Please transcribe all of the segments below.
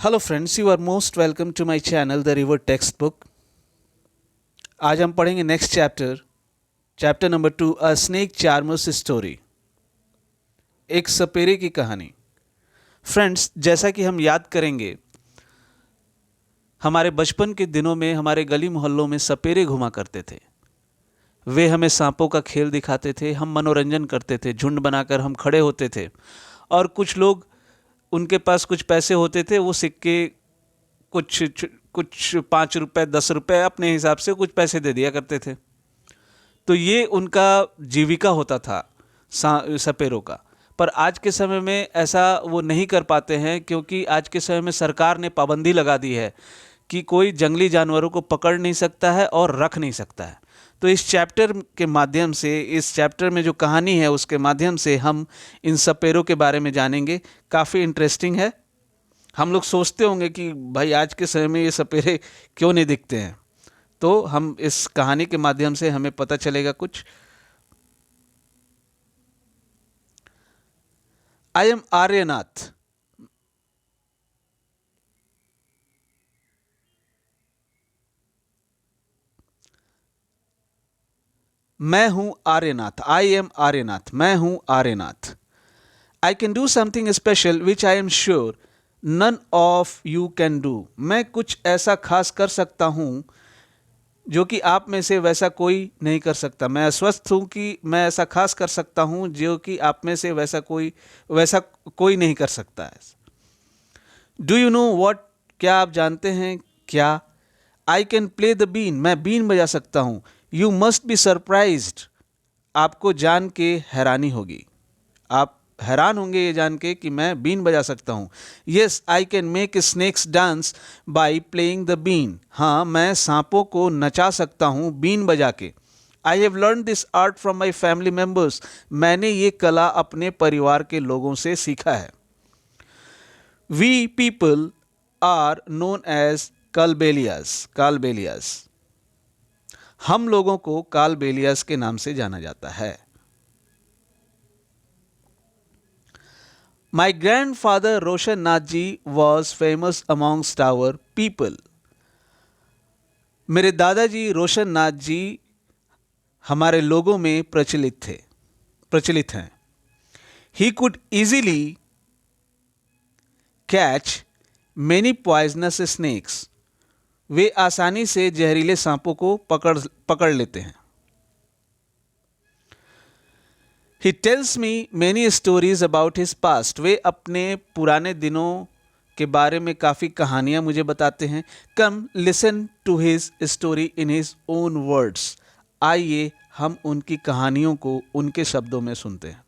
Hello friends, you are most welcome to my channel the river text book. आज हम पढ़ेंगे next chapter number 2, a snake charmer's story, एक सपेरे की कहानी। फ्रेंड्स, जैसा कि हम याद करेंगे, हमारे बचपन के दिनों में हमारे गली मोहल्लों में सपेरे घुमा करते थे। वे हमें सांपों का खेल दिखाते थे, हम मनोरंजन करते थे, झुंड बनाकर हम खड़े होते थे और कुछ लोग, उनके पास कुछ पैसे होते थे, वो सिक्के कुछ कुछ 5 रुपए 10 रुपए अपने हिसाब से कुछ पैसे दे दिया करते थे। तो ये उनका जीविका होता था सपेरों का। पर आज के समय में ऐसा वो नहीं कर पाते हैं, क्योंकि आज के समय में सरकार ने पाबंदी लगा दी है कि कोई जंगली जानवरों को पकड़ नहीं सकता है और रख नहीं सकता है। तो इस चैप्टर के माध्यम से, इस चैप्टर में जो कहानी है उसके माध्यम से हम इन सपेरों के बारे में जानेंगे। काफ़ी इंटरेस्टिंग है। हम लोग सोचते होंगे कि भाई आज के समय में ये सपेरे क्यों नहीं दिखते हैं, तो हम इस कहानी के माध्यम से हमें पता चलेगा कुछ। I am Aryanath. मैं हूं आर्यनाथ। I am Aryanath. मैं हूं Aryanath. I can do something special which I am sure none of you can do. मैं कुछ ऐसा खास कर सकता हूं जो कि आप में से वैसा कोई नहीं कर सकता। मैं अस्वस्थ हूं कि मैं ऐसा खास कर सकता हूं जो कि आप में से वैसा कोई नहीं कर सकता है। Do you know what. क्या आप जानते हैं क्या। I can play the been. मैं बीन बजा सकता हूं। You must be surprised. आपको जान के हैरानी होगी। आप हैरान होंगे ये जान के कि मैं बीन बजा सकता हूं। Yes, I can make snakes dance by playing the been. हाँ, मैं सांपों को नचा सकता हूं बीन बजा के। I have learn this art from my family members. मैंने ये कला अपने परिवार के लोगों से सीखा है। We people are known as Kalbelias. Kalbelias. हम लोगों को कालबेलियास के नाम से जाना जाता है। My grandfather Roshan Nath ji was famous amongst our people. मेरे दादाजी रोशन नाथ जी हमारे लोगों में प्रचलित हैं। He could easily catch many poisonous snakes. वे आसानी से जहरीले सांपों को पकड़ लेते हैं। He tells me many stories about his past. वे अपने पुराने दिनों के बारे में काफ़ी कहानियां मुझे बताते हैं। Come listen to his story in his own words. आइए हम उनकी कहानियों को उनके शब्दों में सुनते हैं।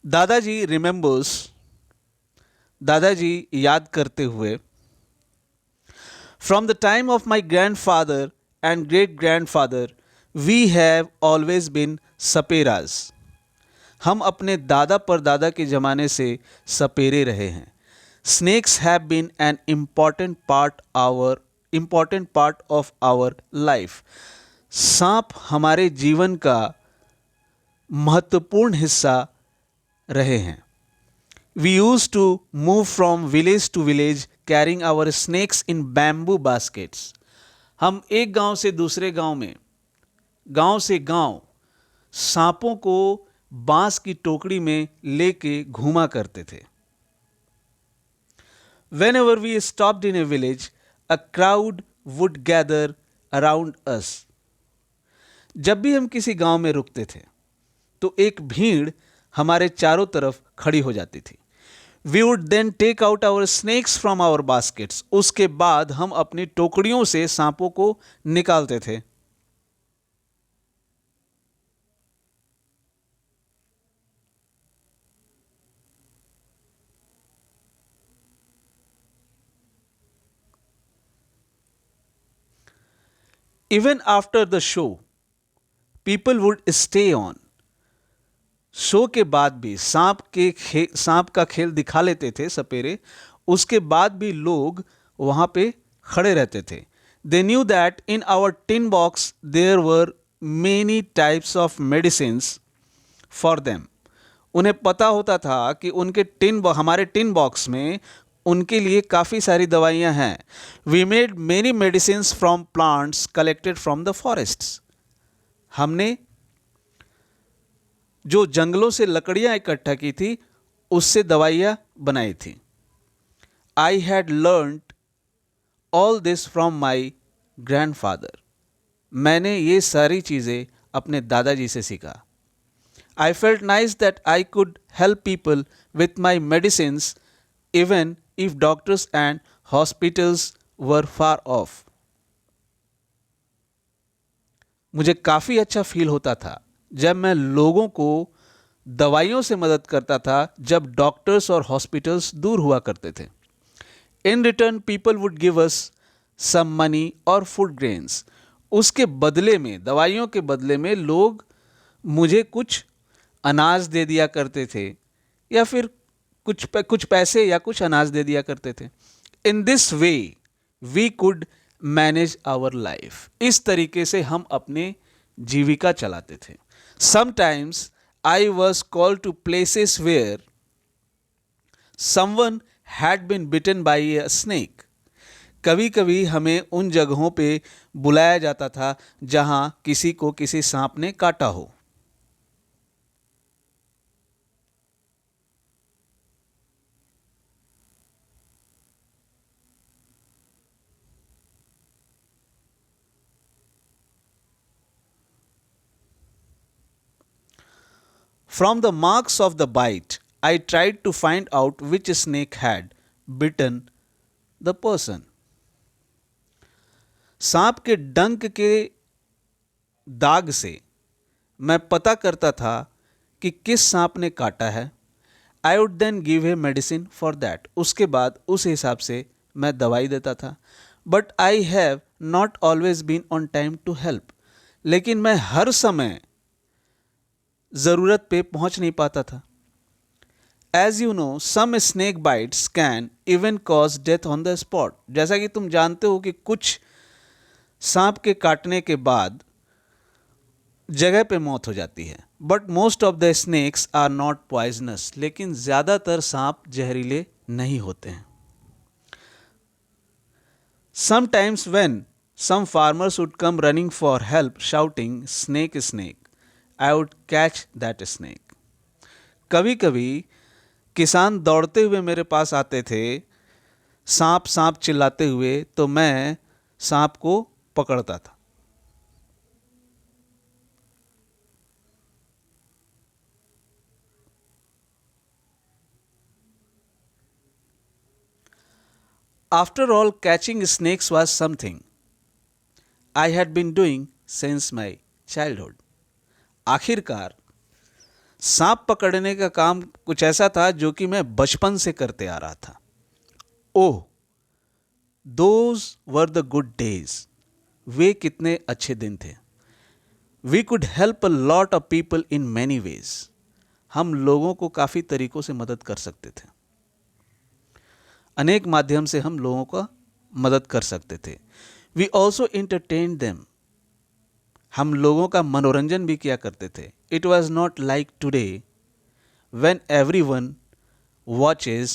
दादाजी रिमेंबर्स। दादाजी याद करते हुए। From the time of my grandfather and great grandfather we have always been saperas. हम अपने दादा परदादा के ज़माने से सपेरे रहे हैं। Snakes have been an important part of our life. सांप हमारे जीवन का महत्वपूर्ण हिस्सा रहे हैं। We use to move from village to village carrying our snakes in bamboo baskets. हम एक गांव से दूसरे गांव में, गांव से गांव, सांपों को बांस की टोकरी में लेके घूमा करते थे। Whenever we stopped in a village a crowd would gather around us. जब भी हम किसी गांव में रुकते थे तो एक भीड़ हमारे चारों तरफ खड़ी हो जाती थी। We would then take out our snakes from our baskets. उसके बाद हम अपनी टोकरियों से सांपों को निकालते थे। Even after the show, people would stay on. Show के बाद भी सांप का खेल दिखा लेते थे सपेरे, उसके बाद भी लोग वहाँ पे खड़े रहते थे. They knew that in our tin box there were many types of medicines for them. उन्हें पता होता था कि हमारे टिन बॉक्स में उनके लिए काफ़ी सारी दवाइयाँ हैं. We made many medicines from plants collected from the forests. हमने जो जंगलों से लकड़ियाँ इकट्ठा की थी उससे दवाइयाँ बनाई थी. I had learned all this from my grandfather. मैंने ये सारी चीज़ें अपने दादाजी से सीखा. I felt nice that I could help people with my medicines even if doctors and hospitals were far off. मुझे काफ़ी अच्छा फील होता था जब मैं लोगों को दवाइयों से मदद करता था जब डॉक्टर्स और हॉस्पिटल्स दूर हुआ करते थे. In return people would give us some money और फूड ग्रेन्स. उसके बदले में, दवाइयों के बदले में लोग मुझे कुछ अनाज दे दिया करते थे या फिर कुछ पैसे या कुछ अनाज दे दिया करते थे. In this way we could manage our life. इस तरीके से हम अपने जीविका चलाते थे. Sometimes I was called to places where someone had been bitten by a snake. कभी कभी हमें उन जगहों पे बुलाया जाता था जहां किसी को किसी सांप ने काटा हो. From the marks of the bite, I tried to find out which snake had bitten the person. सांप के डंक के दाग से मैं पता करता था कि किस सांप ने काटा है. I would then give a medicine for that. उसके बाद उस हिसाब से मैं दवाई देता था. But I have not always been on time to help. लेकिन मैं हर समय ज़रूरत पे पहुंच नहीं पाता था. As you know some snake bites can even cause death on the spot. जैसा कि तुम जानते हो कि कुछ सांप के काटने के बाद जगह पे मौत हो जाती है. But most of the snakes are not poisonous. लेकिन ज़्यादातर सांप जहरीले नहीं होते हैं. Sometimes when some farmers would come running for help shouting snake snake, I would catch that snake. कभी कभी किसान दौड़ते हुए मेरे पास आते थे सांप सांप चिल्लाते हुए, तो मैं सांप को पकड़ता था. After all, catching snakes was something I had been doing since my childhood. आखिरकार सांप पकड़ने का काम कुछ ऐसा था जो कि मैं बचपन से करते आ रहा था. Oh, those were the good days. वे कितने अच्छे दिन थे. We could help a lot of people in many ways. हम लोगों को काफ़ी तरीकों से मदद कर सकते थे. अनेक माध्यम से हम लोगों का मदद कर सकते थे. We also entertain them. हम लोगों का मनोरंजन भी किया करते थे. It was not like today when everyone watches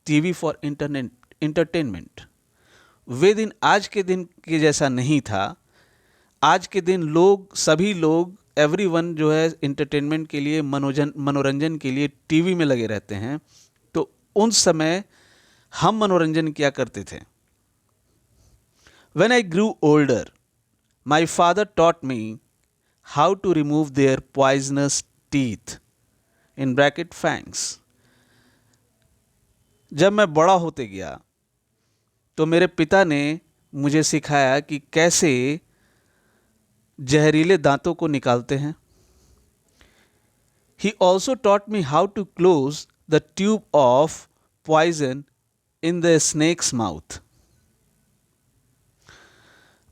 TV for entertainment. वे दिन आज के दिन के जैसा नहीं था. आज के दिन सभी लोग एवरी वन जो है इंटरटेनमेंट के लिए, मनोरंजन के लिए टीवी में लगे रहते हैं. तो उन समय हम मनोरंजन किया करते थे. When I grew older, my father taught me how to remove their poisonous teeth in bracket fangs. जब मैं बड़ा होते गया तो मेरे पिता ने मुझे सिखाया कि कैसे जहरीले दांतों को निकालते हैं. He also taught me how to close the tube of poison in the snake's mouth.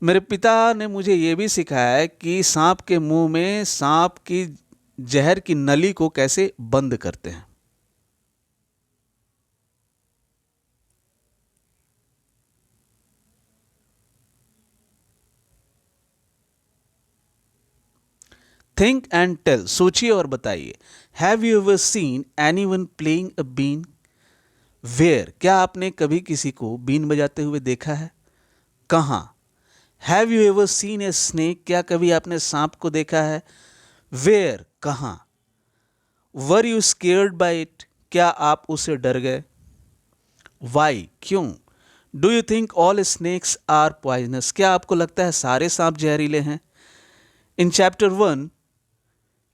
मेरे पिता ने मुझे ये भी सिखाया है कि सांप के मुंह में सांप की जहर की नली को कैसे बंद करते हैं। थिंक एंड टेल, सोचिए और बताइए। Have you ever seen anyone playing a been? Where, क्या आपने कभी किसी को बीन बजाते हुए देखा है? कहाँ? Have you ever seen a snake, क्या कभी आपने सांप को देखा है? वेयर, कहाँ? Were you scared by it, क्या आप उसे डर गए? वाई, क्यों? Do you think all snakes are poisonous, क्या आपको लगता है सारे सांप जहरीले हैं? In chapter 1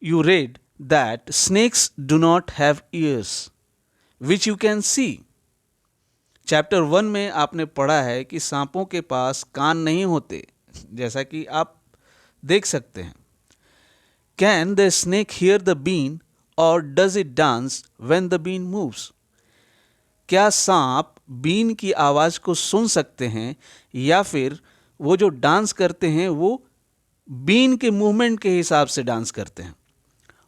you read that snakes do not have ears which you can see. Chapter 1 में आपने पढ़ा है कि सांपों के पास कान नहीं होते, जैसा कि आप देख सकते हैं। Can the snake hear the been और does it dance when the been moves? क्या सांप बीन की आवाज को सुन सकते हैं या फिर वो जो डांस करते हैं वो बीन के मूवमेंट के हिसाब से डांस करते हैं?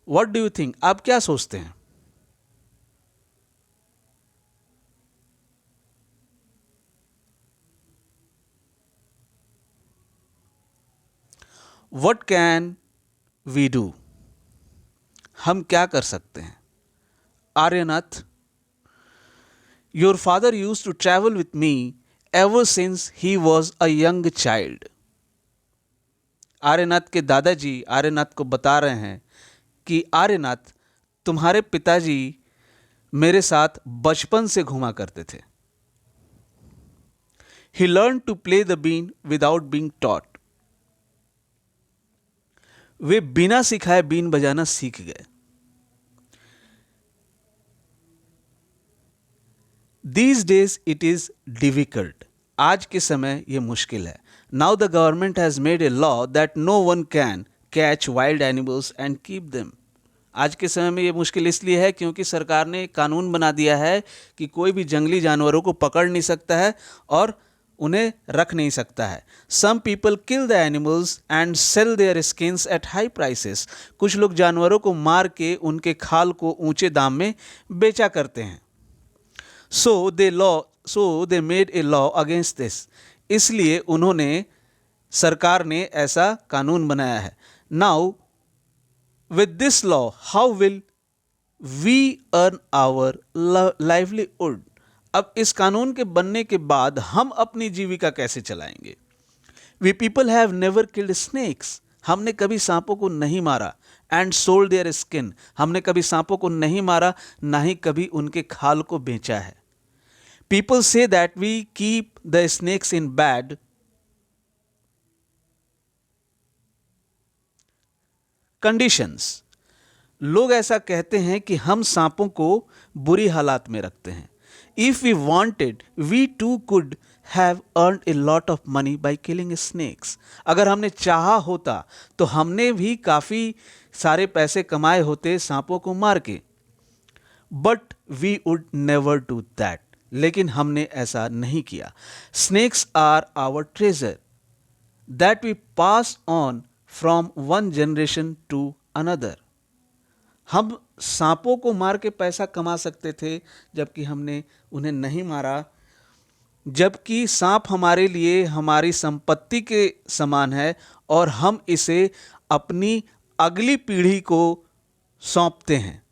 व्हाट डू यू थिंक, आप क्या सोचते हैं? व्हाट कैन वी डू, हम क्या कर सकते हैं? Aryanath, your father use to travel with me ever since he was a young child. Aryanath के दादाजी आर्यनाथ को बता रहे हैं कि आर्यनाथ, तुम्हारे पिताजी मेरे साथ बचपन से घुमा करते थे। He learn to play the been without being taught, वे बिना सिखाए बीन बजाना सीख गए। These days it is difficult, आज के समय यह मुश्किल है। Now the government has made a law that no one can catch wild animals and keep them. आज के समय में यह मुश्किल इसलिए है क्योंकि सरकार ने कानून बना दिया है कि कोई भी जंगली जानवरों को पकड़ नहीं सकता है और उन्हें रख नहीं सकता है। Some people kill the animals and sell their skins at high prices, कुछ लोग जानवरों को मार के उनके खाल को ऊंचे दाम में बेचा करते हैं। So they made a law against this, इसलिए उन्होंने, सरकार ने ऐसा कानून बनाया है। Now with this law how will we earn our livelihood, अब इस कानून के बनने के बाद हम अपनी जीविका कैसे चलाएंगे? We people have never killed snakes, हमने कभी सांपों को नहीं मारा। एंड सोल्ड देयर स्किन, हमने कभी सांपों को नहीं मारा, ना ही कभी उनके खाल को बेचा है। People say that we keep the snakes in bad conditions, लोग ऐसा कहते हैं कि हम सांपों को बुरी हालात में रखते हैं। If we wanted we too could have earn a lot of money by killing snakes, अगर हमने चाहा होता तो हमने भी काफी सारे पैसे कमाए होते सांपों को मार के। But we would never do that, लेकिन हमने ऐसा नहीं किया। Snakes are our treasure that we pass on from one generation to another, हम सांपों को मार के पैसा कमा सकते थे जबकि हमने उन्हें नहीं मारा, जबकि सांप हमारे लिए हमारी संपत्ति के समान है और हम इसे अपनी अगली पीढ़ी को सौंपते हैं।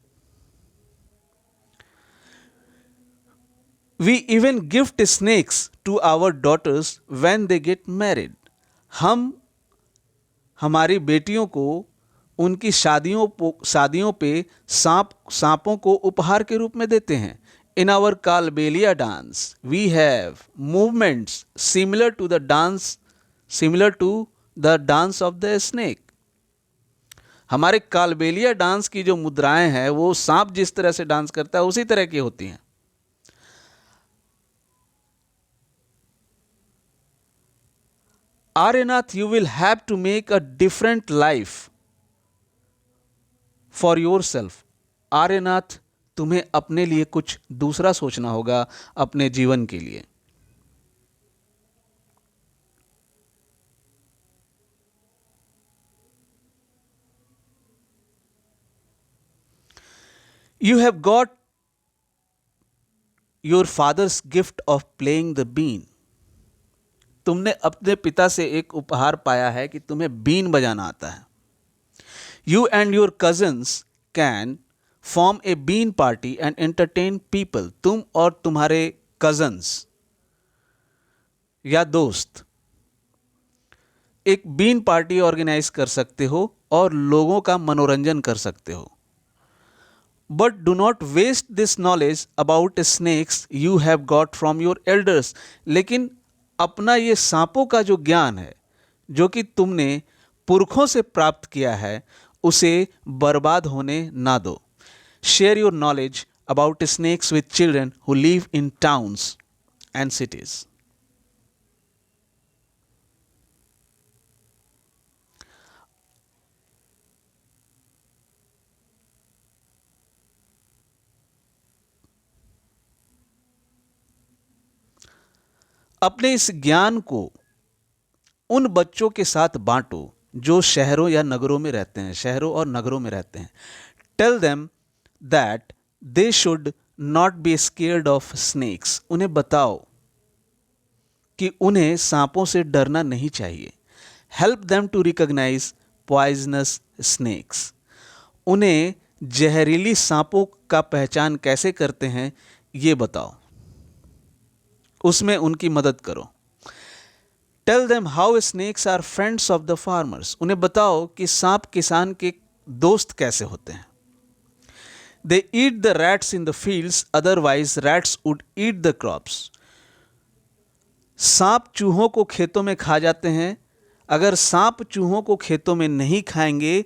We even gift snakes to our daughters when they get married, हम हमारी बेटियों को उनकी शादियों पे सांपों को उपहार के रूप में देते हैं। In our Kalbelia dance we have movements similar to the dance of the snake, हमारे कालबेलिया डांस की जो मुद्राएं हैं वो सांप जिस तरह से डांस करता है उसी तरह की होती हैं। Aryanath, you will have to make a different life for yourself. Aryanath, तुम्हें अपने लिए कुछ दूसरा सोचना होगा अपने जीवन के लिए। You have got your father's gift of playing the bean. तुमने अपने पिता से एक उपहार पाया है कि तुम्हें बीन बजाना आता है. You and your cousins can form a bean party and entertain people. तुम और तुम्हारे cousins या दोस्त एक बीन पार्टी ऑर्गेनाइज कर सकते हो और लोगों का मनोरंजन कर सकते हो. But do not waste this knowledge about snakes you have got from your elders. लेकिन अपना ये सांपों का जो ज्ञान है जो कि तुमने पुरखों से प्राप्त किया है उसे बर्बाद होने ना दो. Share your knowledge about snakes with children who live in towns and cities. अपने इस ज्ञान को उन बच्चों के साथ बांटो जो शहरों या नगरों में रहते हैं, शहरों और नगरों में रहते हैं. Tell them that they should not be scared of snakes. उन्हें बताओ कि उन्हें सांपों से डरना नहीं चाहिए. Help them to recognise poisonous snakes. उन्हें जहरीली सांपों का पहचान कैसे करते हैं ये बताओ, उसमें उनकी मदद करो. Tell them how snakes are friends of the farmers. उन्हें बताओ कि सांप किसान के दोस्त कैसे होते हैं. They eat the rats in the fields otherwise rats would eat the crops. सांप चूहों को खेतों में खा जाते हैं. अगर सांप चूहों को खेतों में नहीं खाएंगे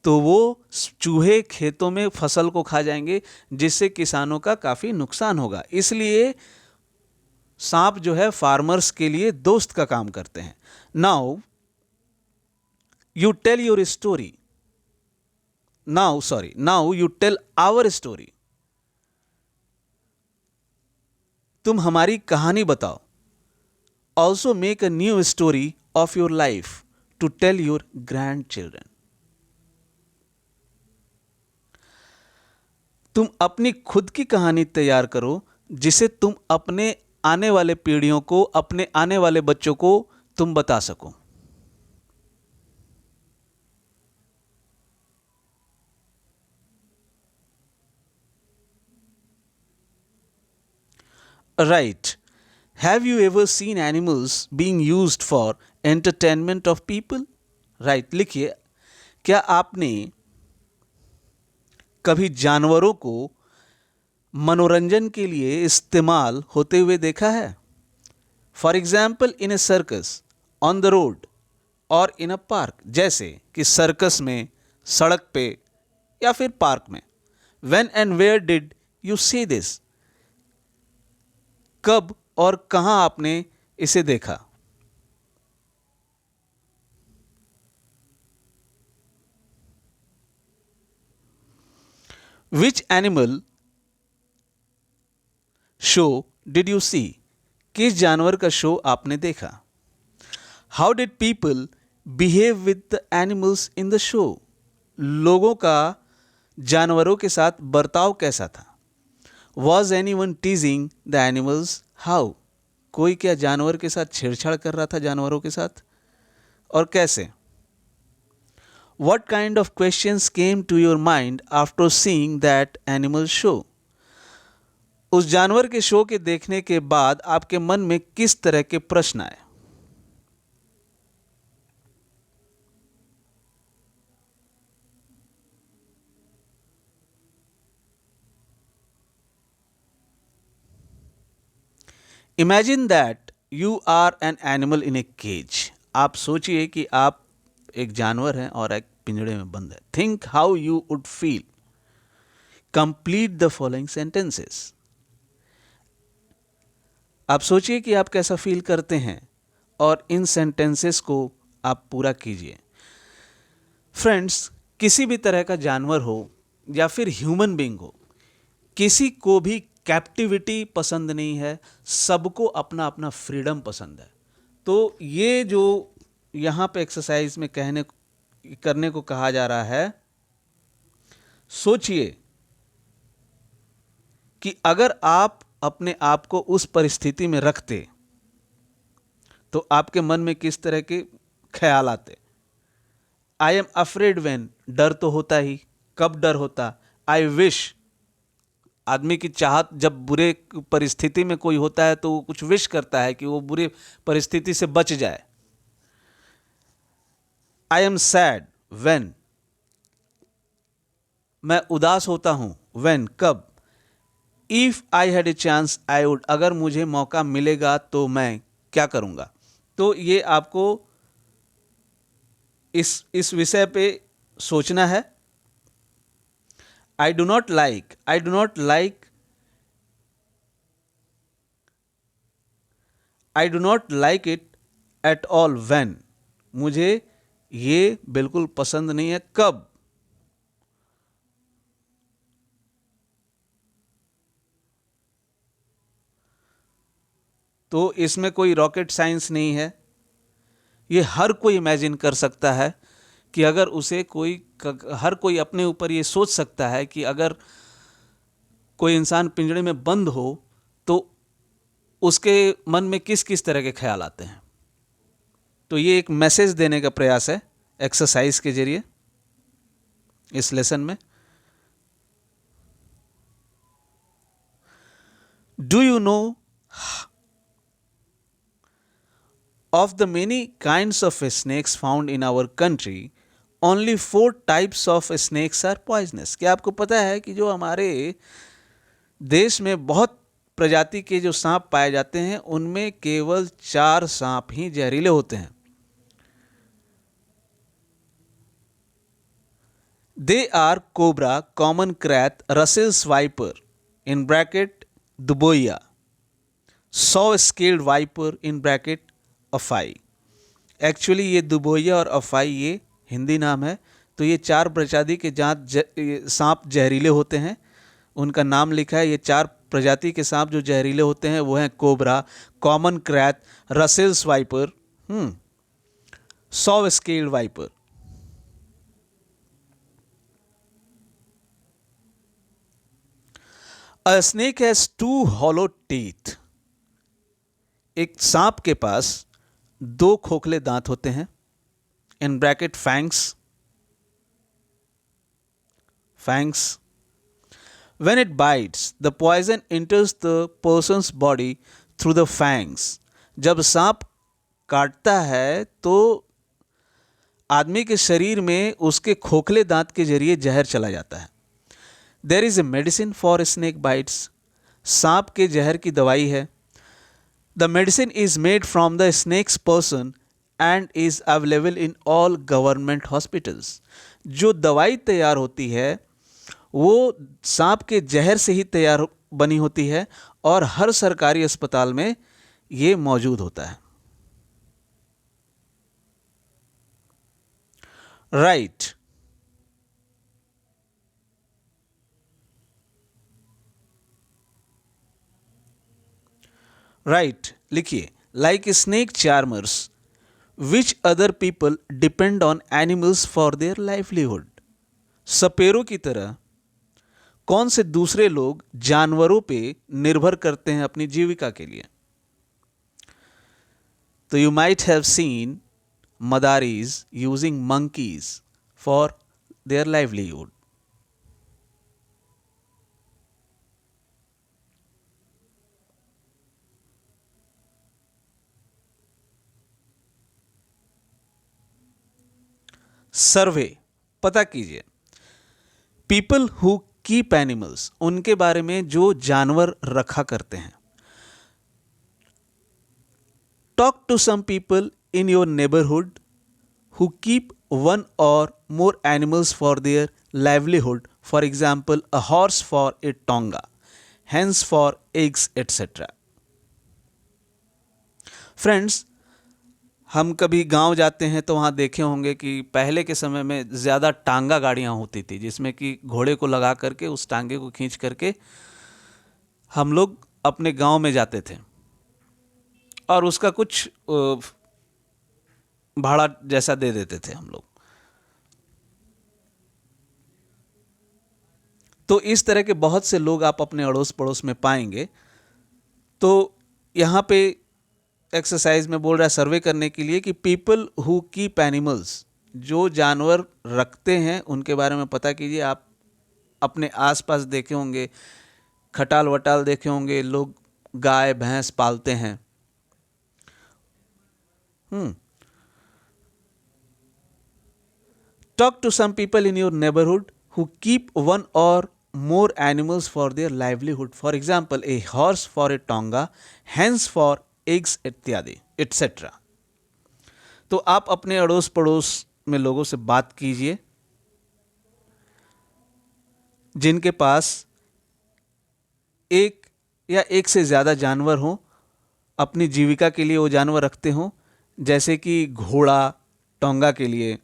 तो वो चूहे खेतों में फसल को खा जाएंगे जिससे किसानों का काफ़ी नुकसान होगा. इसलिए सांप जो है फार्मर्स के लिए दोस्त का काम करते हैं. Now you tell your story. Now you tell our story. तुम हमारी कहानी बताओ. Also make a new story of your life to tell your grandchildren. तुम अपनी खुद की कहानी तैयार करो जिसे तुम अपने आने वाले पीढ़ियों को, अपने आने वाले बच्चों को तुम बता सको. Right. Have you ever scene animals being used for entertainment of people. Right. लिखिए, क्या आपने कभी जानवरों को मनोरंजन के लिए इस्तेमाल होते हुए देखा है. For example in A circus, on the road और इन अ पार्क. जैसे कि सर्कस में, सड़क पे या फिर पार्क में. When and where did you see this. कब और कहां आपने इसे देखा. Which animal show did you see. किस जानवर का शो आपने देखा. How did people behave with the animals in the show. लोगों का जानवरों के साथ बर्ताव कैसा था. Was anyone teasing the animals. How. कोई क्या जानवर के साथ छेड़छाड़ कर रहा था जानवरों के साथ, और कैसे. What kind of questions came to your mind after seeing that animal show. उस जानवर के शो के देखने के बाद आपके मन में किस तरह के प्रश्न आए. Imagine that you are an animal in a cage. आप सोचिए कि आप एक जानवर हैं और एक पिंजड़े में बंद है. Think how you would feel. Complete the following sentences. आप सोचिए कि आप कैसा फील करते हैं और इन सेंटेंसेस को आप पूरा कीजिए. फ्रेंड्स, किसी भी तरह का जानवर हो या फिर ह्यूमन बीइंग हो, किसी को भी कैप्टिविटी पसंद नहीं है. सबको अपना अपना फ्रीडम पसंद है. तो ये जो यहाँ पे एक्सरसाइज में करने को कहा जा रहा है, सोचिए कि अगर आप अपने आप को उस परिस्थिति में रखते तो आपके मन में किस तरह के ख्याल आते। आई एम अफ्रेड वेन, डर तो होता ही। कब डर होता? आई विश, आदमी की चाहत, जब बुरे परिस्थिति में कोई होता है तो वो कुछ विश करता है कि वो बुरी परिस्थिति से बच जाए। आई एम सैड वेन, मैं उदास होता हूं। वेन, कब? If I had a chance I would, अगर मुझे मौका मिलेगा तो मैं क्या करूंगा। तो ये आपको इस विषय पे सोचना है। I do not like, I do not like, I do not like it at all when, मुझे ये बिल्कुल पसंद नहीं है। कब? तो इसमें कोई रॉकेट साइंस नहीं है। ये हर कोई इमेजिन कर सकता है कि अगर उसे कोई, हर कोई अपने ऊपर ये सोच सकता है कि अगर कोई इंसान पिंजड़े में बंद हो तो उसके मन में किस किस तरह के ख्याल आते हैं। तो ये एक मैसेज देने का प्रयास है एक्सरसाइज के जरिए इस लेसन में। Do you no of the many kinds of snakes found in our country, only 4 types of snakes are poisonous? क्या आपको पता है कि जो हमारे देश में बहुत प्रजाति के जो सांप पाए जाते हैं उनमें केवल 4 सांप ही जहरीले होते हैं। They are cobra, common krait, Russell's viper in bracket दुबोया, saw scaled viper in bracket अफाई। एक्चुअली ये दुबोया और अफाई ये हिंदी नाम है। तो ये 4 प्रजाति के सांप जहरीले होते हैं, उनका नाम लिखा है। ये 4 प्रजाति के सांप जो जहरीले होते हैं वो हैं cobra, common krait, Russell's wiper, सौ scaled wiper. A snake has 2 hollow teeth, एक सांप के पास 2 खोखले दांत होते हैं। In bracket fangs, fangs. When it bites, the poison enters the person's body through the fangs. जब सांप काटता है तो आदमी के शरीर में उसके खोखले दांत के जरिए जहर चला जाता है। There is a medicine for snake bites. सांप के जहर की दवाई है। The medicine is made from the snake's person and is available in all government hospitals. जो दवाई तैयार होती है वो सांप के जहर से ही तैयार बनी होती है और हर सरकारी अस्पताल में ये मौजूद होता है। राइट, राइट लिखिए। Like snake charmers, which other people depend on animals for their livelihood. सपेरों की तरह कौन से दूसरे लोग जानवरों पे निर्भर करते हैं अपनी जीविका के लिए। तो यू माइट हैव सीन मदारीज using monkeys for their livelihood. Survey पता कीजिए। पीपल हु कीप एनिमल्स, उनके बारे में जो जानवर रखा करते हैं। Talk to some people in your neighbourhood who keep one or more animals for their livelihood, for example a horse for a tonga, hens for eggs etcetera. Friends, हम कभी गांव जाते हैं तो वहाँ देखे होंगे कि पहले के समय में ज़्यादा टांगा गाड़ियाँ होती थी जिसमें कि घोड़े को लगा करके उस टांगे को खींच करके हम लोग अपने गांव में जाते थे और उसका कुछ भाड़ा जैसा दे देते थे हम लोग। तो इस तरह के बहुत से लोग आप अपने अड़ोस पड़ोस में पाएंगे। तो यहाँ पे एक्सरसाइज में बोल रहा है सर्वे करने के लिए कि पीपल हु कीप एनिमल्स, जो जानवर रखते हैं उनके बारे में पता कीजिए। आप अपने आसपास देखे होंगे, खटाल वटाल देखे होंगे, लोग गाय भैंस पालते हैं। Talk to some people in your neighborhood who keep one or more animals for their livelihood. For example, a horse for a tonga, hens for eggs इत्यादि etc. तो आप अपने अड़ोस पड़ोस में लोगों से बात कीजिए जिनके पास एक या एक से ज़्यादा जानवर हों, अपनी जीविका के लिए वो जानवर रखते हों, जैसे कि घोड़ा टोंगा के लिए,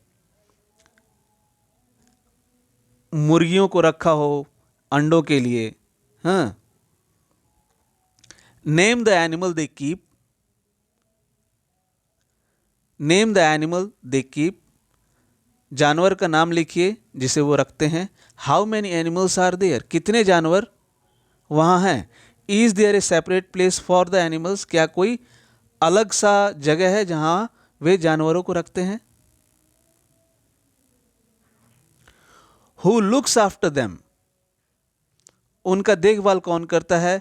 मुर्गियों को रखा हो अंडों के लिए। हाँ, name the animal they keep, name the animal they keep, जानवर का नाम लिखिए जिसे वो रखते हैं। How many animals are there, कितने जानवर वहाँ हैं। Is there a separate place for the animals, क्या कोई अलग सा जगह है जहाँ वे जानवरों को रखते हैं। हु लुक्स आफ्टर देम, उनका देखभाल कौन करता है।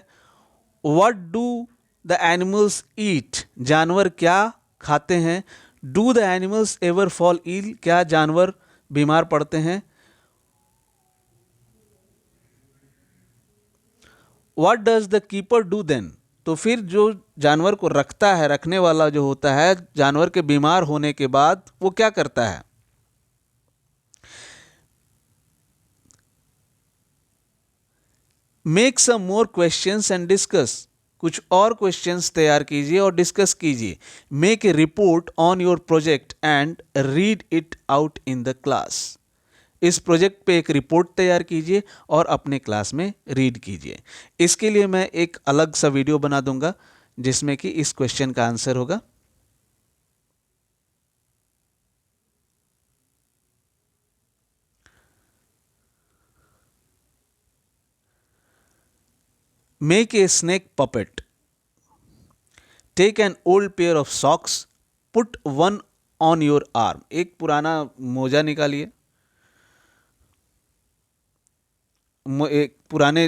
What do the animals eat, जानवर क्या खाते हैं। Do the animals ever fall ill, क्या जानवर बीमार पड़ते हैं। What does the keeper do then, तो फिर जो जानवर को रखता है, रखने वाला जो होता है, जानवर के बीमार होने के बाद वो क्या करता है। Make some more questions and discuss, कुछ और क्वेश्चंस तैयार कीजिए और डिस्कस कीजिए। Make a report on your project and read it out in the class, इस प्रोजेक्ट पे एक रिपोर्ट तैयार कीजिए और अपने क्लास में रीड कीजिए। इसके लिए मैं एक अलग सा वीडियो बना दूंगा जिसमें कि इस क्वेश्चन का आंसर होगा। Make a snake puppet. Take an old pair of socks, put one on your arm. एक पुराना मोजा निकालिए, एक पुराने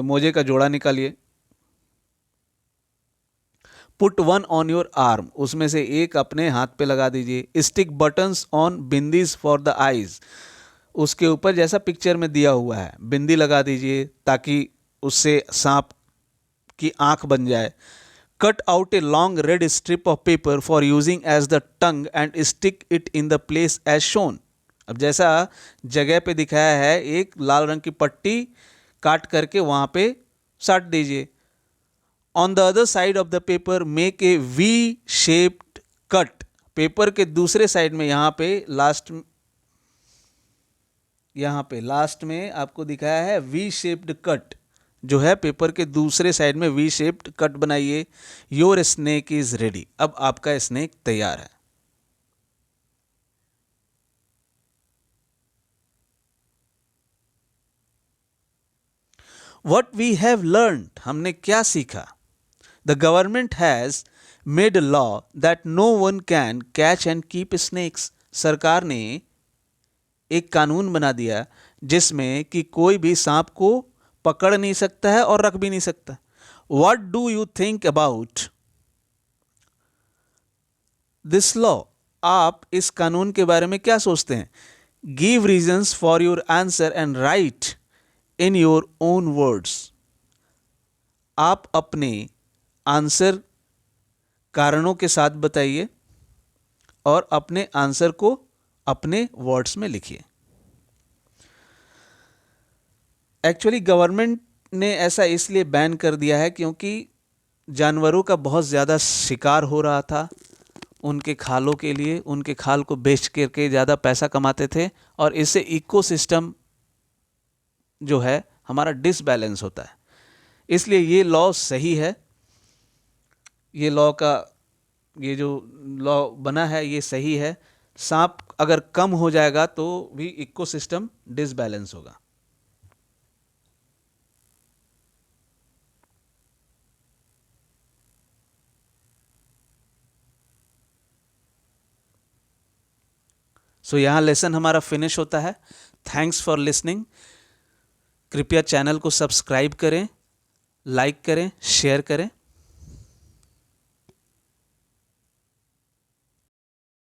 मोजे का जोड़ा निकालिए। Put one on your arm, उसमें से एक अपने हाथ पे लगा दीजिए। Stick buttons on bindis for the eyes, उसके ऊपर जैसा पिक्चर में दिया हुआ है बिंदी लगा दीजिए ताकि उससे सांप की आंख बन जाए। Cut out a long red strip of paper for using as the tongue and stick it in the place as shown, अब जैसा जगह पे दिखाया है एक लाल रंग की पट्टी काट करके वहां पे साट दीजिए। On the other side of the paper make A V shaped cut, paper के दूसरे साइड में यहाँ पे लास्ट में आपको दिखाया है वी शेप्ड कट, जो है पेपर के दूसरे साइड में वी शेप्ड कट बनाइए। योर स्नेक इज रेडी, अब आपका स्नेक तैयार है। What we have learned, हमने क्या सीखा। The government has made a law that no one can catch and keep snakes. सरकार ने एक कानून बना दिया जिसमें कि कोई भी सांप को पकड़ नहीं सकता है और रख भी नहीं सकता। What do you think about this law? आप इस कानून के बारे में क्या सोचते हैं। Give reasons for your answer and write in your own words. आप अपने आंसर कारणों के साथ बताइए और अपने आंसर को अपने वर्ड्स में लिखिए। एक्चुअली गवर्नमेंट ने ऐसा इसलिए बैन कर दिया है क्योंकि जानवरों का बहुत ज़्यादा शिकार हो रहा था। उनके खालों के लिए, उनके खाल को बेच करके ज़्यादा पैसा कमाते थे और इससे इकोसिस्टम जो है हमारा डिसबैलेंस होता है। इसलिए ये लॉ सही है, ये लॉ का ये जो लॉ बना है ये सही है। सांप अगर कम हो जाएगा तो भी इकोसिस्टम डिसबैलेंस होगा। सो यहाँ लेसन हमारा फिनिश होता है। Thanks for listening. कृपया चैनल को सब्सक्राइब करें, लाइक करें, शेयर करें।